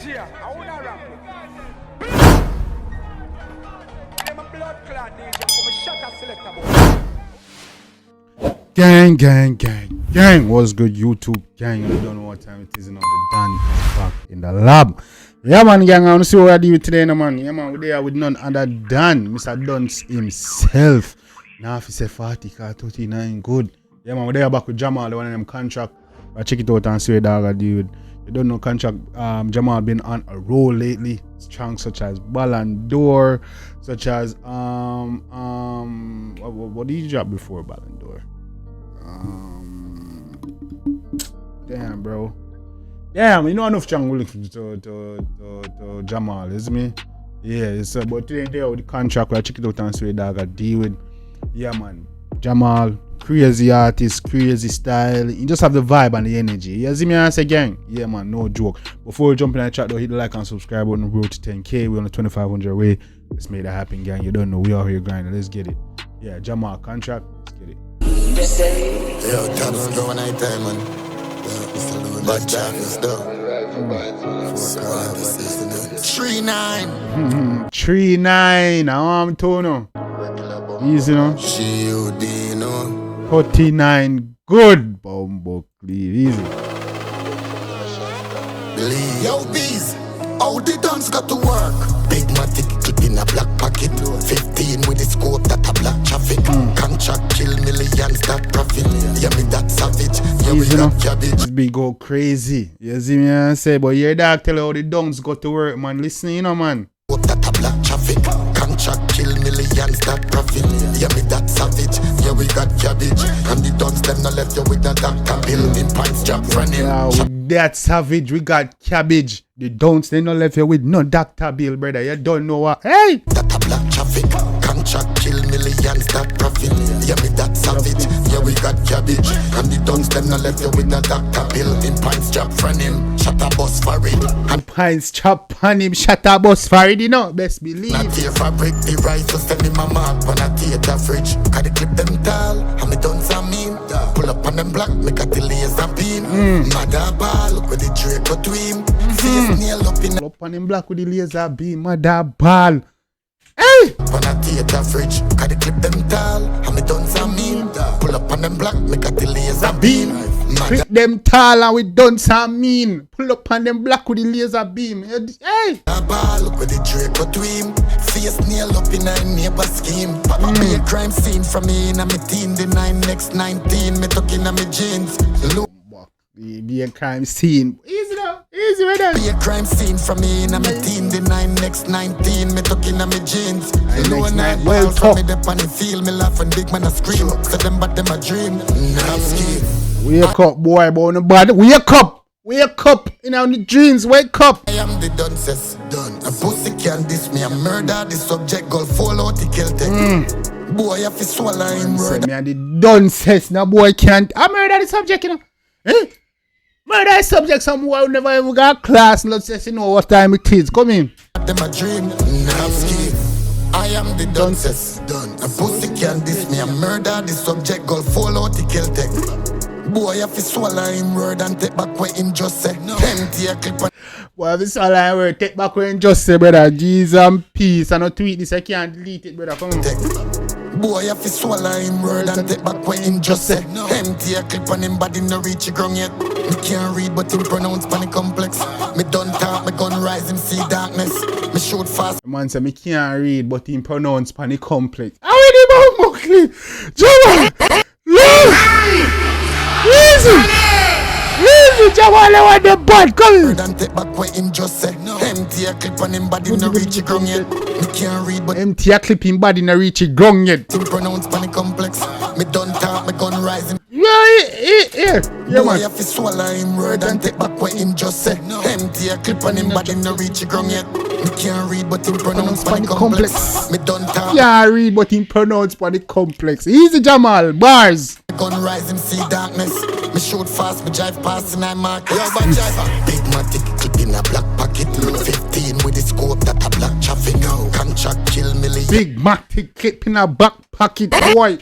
DJ, I wanna rap. I'm a blood clot DJ, I'm a shutter selector boy. Gang. What's good, YouTube gang? I don't know what time it is now. The Dan is back in the lab. Yeah, man, gang. I want to see what I do today, no, man. Yeah, man, we're there with none other than Mr. Dunce himself. Now, if he say 40, 39, good. Yeah, man, we're there back with Jamal, the one of them contract. I check it out and see what dog I do with. You don't know contract. Jamal been on a roll lately. Strong such as Ballon d'Or, such as what did you drop before Ballon d'Or? Damn, bro. Damn, you know enough strong will to Jamal, is me? Yeah, it's but today there with the contract. I check it out and see what dog I deal with. Yeah, man. Jamal, crazy artist, crazy style. You just have the vibe and the energy. You see me and say, gang? Yeah, man, no joke. Before we jump in the chat, though, hit the like and subscribe button. Road to 10K. We're on the 2,500 away. Let's make that happen, gang. You don't know. We out here grinding. Let's get it. Yeah, Jamal contract. Let's get it. Yo, Thomas, go on night time, man. But Javis, though. 3-9. 3-9. I'm Tono. Easy, no? 39. Good. Bombo clean. Easy. Yo, bees. How the dance got to work? Big matic, clip in a black pocket. 15 with the scope that a black traffic. Contract kill millions, that profit. Yeah, me that savage. Yeah, we got cabbage. This big go crazy. You see me and say, but your dog tell you how the dance got to work, man. Listen, you know, man. That a black traffic. Contract kill millions, that profit. Yeah, me that savage. Yeah, we got cabbage. And the dance them not left you with a doctor bill. In pints job running. Yeah, with that savage, we got cabbage. The don'ts, they not left you with no doctor bill, brother. You don't know what. Hey! That a black traffic. Contract kill millions, that profit. Yeah, me that savage. Yeah, we got cabbage. And the dons them not left you with a doctor bill. In pints job running. Shut a bus for it. And pints chop on him, shut a bus for it, you know. Best believe. Not here fabric, the rice to send him a mark. When I theater fridge. Can they clip them tall? And me dons I mean. Pull up on them black, make a delays and beam. Mother ball, look with the Drake go to him. Nail up on him black with the laser beam, mother ball. Hey! On a theater fridge, can they clip them tall? And me done some mean. Pull up on them black, make a the laser beam. Clip them tall and we done some mean. Pull up on them black with the laser beam. Hey! Ball, look with the Drake go to him. Face nail up in a neighbor scheme. Papa be a crime scene from me in a me teen. The 9 next 19, me tucking in my jeans. Look. Be a crime scene. Easy now. Easy with them. Be a crime scene from me in a me teen. The 9 next 19, me tucking in my jeans. Low night ball from me dep on the field. Me laugh and big man a scream. So them but them a dream. Wake up, boy, boy, no bad. Wake up. Wake up in our dreams. Wake up. I am the dunces. Done. A pussy can diss me. I murder the subject. Go fall out the 𝐑𝐄𝐀𝐂𝐓𝐈𝐎𝐍. Boy, if you swallow him murder. Me and the dunces. No boy can't. I murder the subject, you know. Eh? Murder the subject. Someone who never even got class. Let's just know what time it is. Come in. Them a dream. I am the dunces. Done. A pussy can diss me. I murder the subject. Go fall out the 𝐑𝐿Tech. Boy, if you swallow him word and take back what him just say. Empty a clip. Boy, if you swallow him word, take back what him just say, brother. Jesus and peace. I don't tweet this. I can't delete it, brother. Come on. Boy, if you swallow him word and take back what him just say. Empty a clip on him body no reach the ground yet. Me can't read but him pronounce panic complex. Me don't talk, me gun rise him see darkness. Me shoot fast. The man say me can't read but him pronounce panic complex. How are you about Mokli? Jamal! Look! Easy! Easy, Jamal, I want the bad, come in! And take back what him just say. Empty a clip on him body no reach the ground yet. Me can't read but empty a clip him body no reach the ground yet. him pronounce panic complex. Me don't talk, me gun rise him. Yeah, Boy, man. if you swallow him word and take back what him just say. Empty a clip on him body no reach the ground yet. Me can't read but him pronounce panic complex. Me don't talk. Yeah, read but him pronounce panic complex. Easy, Jamal, bars. Gun rise him see darkness. Me shoot fast, me drive past and I mark. Yo, but driver. Big matic, clip in a black pocket. 15 with the scope that a black traffic. Contract kill million. Big matic clip in a back pocket, boy.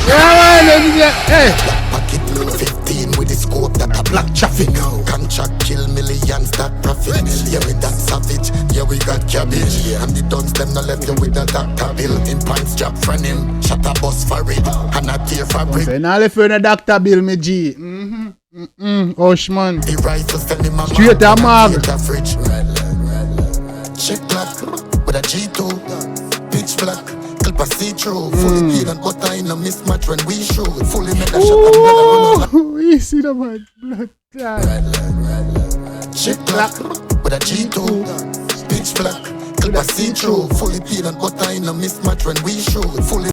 Yeah, man, hey. Black pocket, 15 with the scope that a black traffic. Contract kill million. millions that profit. Yeah, we that savage, yeah, we got cabbage. And the dons them no left you with a doctor bill. In pants job friend him, shut a bus for it. And a tear fabric. Say now left you in a doctor bill, me G. Oshman. The rifle send him a Straight a mag. fridge. Check black with a G2. Pitch black. Clip a see-through. Fully peeled and butter in a mismatch when we shoot. Fully made a shot and blood. Oh, you see the man, blood clot. Check black with a G2. Pitch black. Clip a see-through. Fully peeled and butter in a mismatch when we shoot. Fully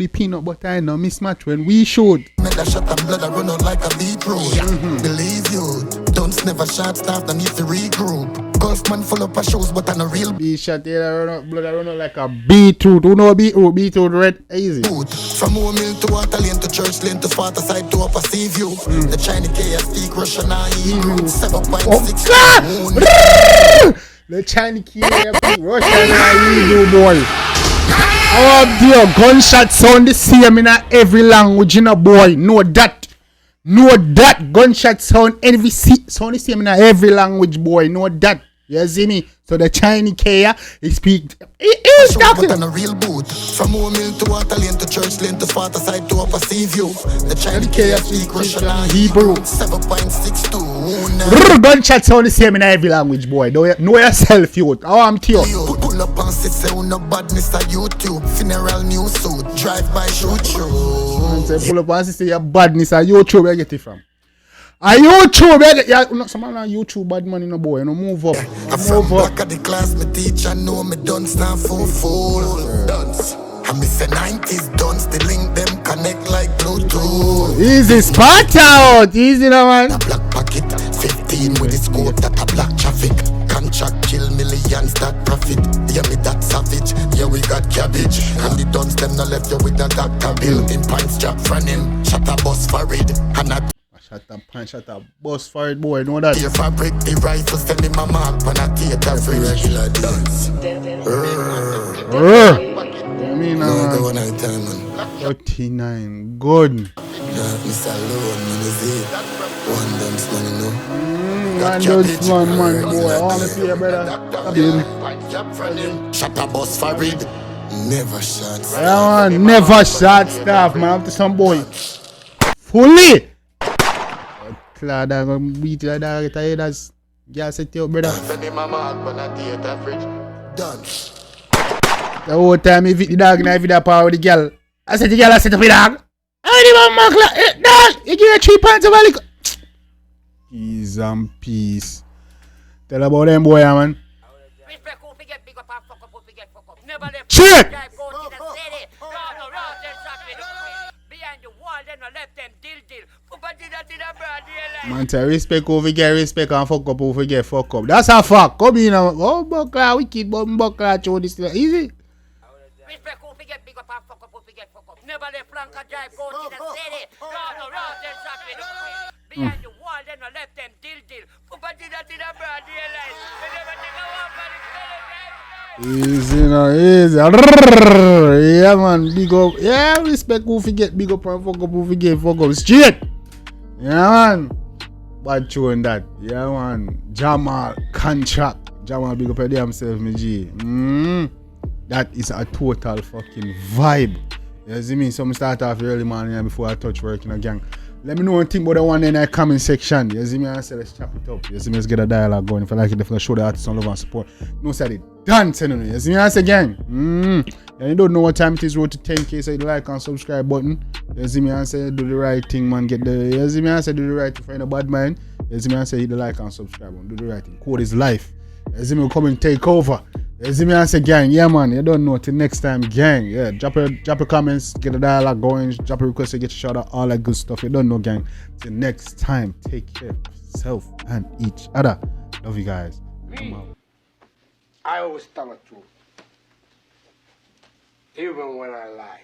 peanut butter in a mismatch when we shoot. Made a shot and blood run out like a beetroot. Believe you, don't never shot staff and need to regroup. Golfman full up of shows but I'm a real Be shot here, run out, blood run out like a beetroot. Who know beetroot? Beetroot red, easy. From home mill to water lane to church lane to Sparta side to upper sea view. The Chinese KS speak Russian and Hebrew. 7.6 The Chinese KF Russian and Hebrew boy. Oh dear, gunshot sound the same in every language, you know, boy. Know that. Gunshot sound sound the same in every language, boy. Know that. You see me? So the Chinese K, he speak. He is talking. On a real boot. From home mill to water lane to church lane to Sparta side to upper sea view. The Chinese K speak Russian and Hebrew. 7.62. Gunshot sound the same in every language, boy. Know yourself, youth. How I'm to you. Pull up and sit say no badness at YouTube. Funeral news suit. Drive by shoot Say pull up and say your badness at YouTube. Where you get it from? Are YouTube? Someone on YouTube bad money, no boy. No move up. I'm from back of the class. My teacher know me don't stand for fool. Dunce. I miss the 90s dunce. The link them connect like Bluetooth. Easy spot out. Easy now, man. A black pocket. 15 with the scope that a black traffic. Contract kill millions that profit. Yeah, me that savage. Yeah, we got cabbage. And the dunce them no left you with a doctor bill. In pants job friend him. Shut a bus for it. And a Shut up, boss for it, boy. Know that. your fabric, the rifle send him a mark when I take a free regular dance. I mean, 39. Good. Mr. Alone, man, is it? One dance, man, you know. Man, those man, boy. I want to see you, brother. Shut a bus for it. Never shot. Yeah, man. Never shot staff, man. Up to some boy. Fully. Clad, I'm going to beat you like that. That's gas it your brother. Send him a mark when I take a fridge. Done. The whole time he beat the dog and I feed that power with the girl. I said the girl, I said to the dog. I didn't mark like dog. You give me 3 points of a liquor. Peace and peace. Tell about them boy, man. Shit! Man, tell respect over get respect and fuck up over get fuck up. That's a fact. Come in now. Oh, buckler, wicked, but buckler, show this easy. Respect who forget big up and fuck up who forget fuck up. Never let flanker drive go to the city. No, them traffic. Behind the wall, then no left them deal. Papa did that in a broad daylight. They never take a walk by the Easy now, easy. Yeah, man, big up. Yeah, respect who forget big up and fuck up who forget fuck up. Straight. Yeah, man. Bad tune that. Yeah, man. Jamal, contract. Jamal, big up your damn self, me G. That is a total fucking vibe. You see me? Some start off early morning before I touch work in a gang. Let me know one thing about the one in the comment section. You see me? I say let's chop it up. You see me? Let's get a dialogue going. If I like it, definitely show the artist some love and support. No, say it. Dance anyway. You see me? I say gang. And you don't know what time it is. Road to 10K. So hit the like and subscribe button. You see me? I say do the right thing, man. Get the. You see me? I say do the right thing. Find a bad mind. You see me? I say hit the like and subscribe button. Do the right thing. Code is life. You see me? Come and take over. You see me? I say gang. Yeah, man. You don't know. Till next time, gang. Yeah. Drop your comments. Get a dialogue going. Drop a request to get a shout out. All that good stuff. You don't know, gang. Till next time. Take care of yourself and each other. Love you guys. Me, I always tell the truth. Even when I lie.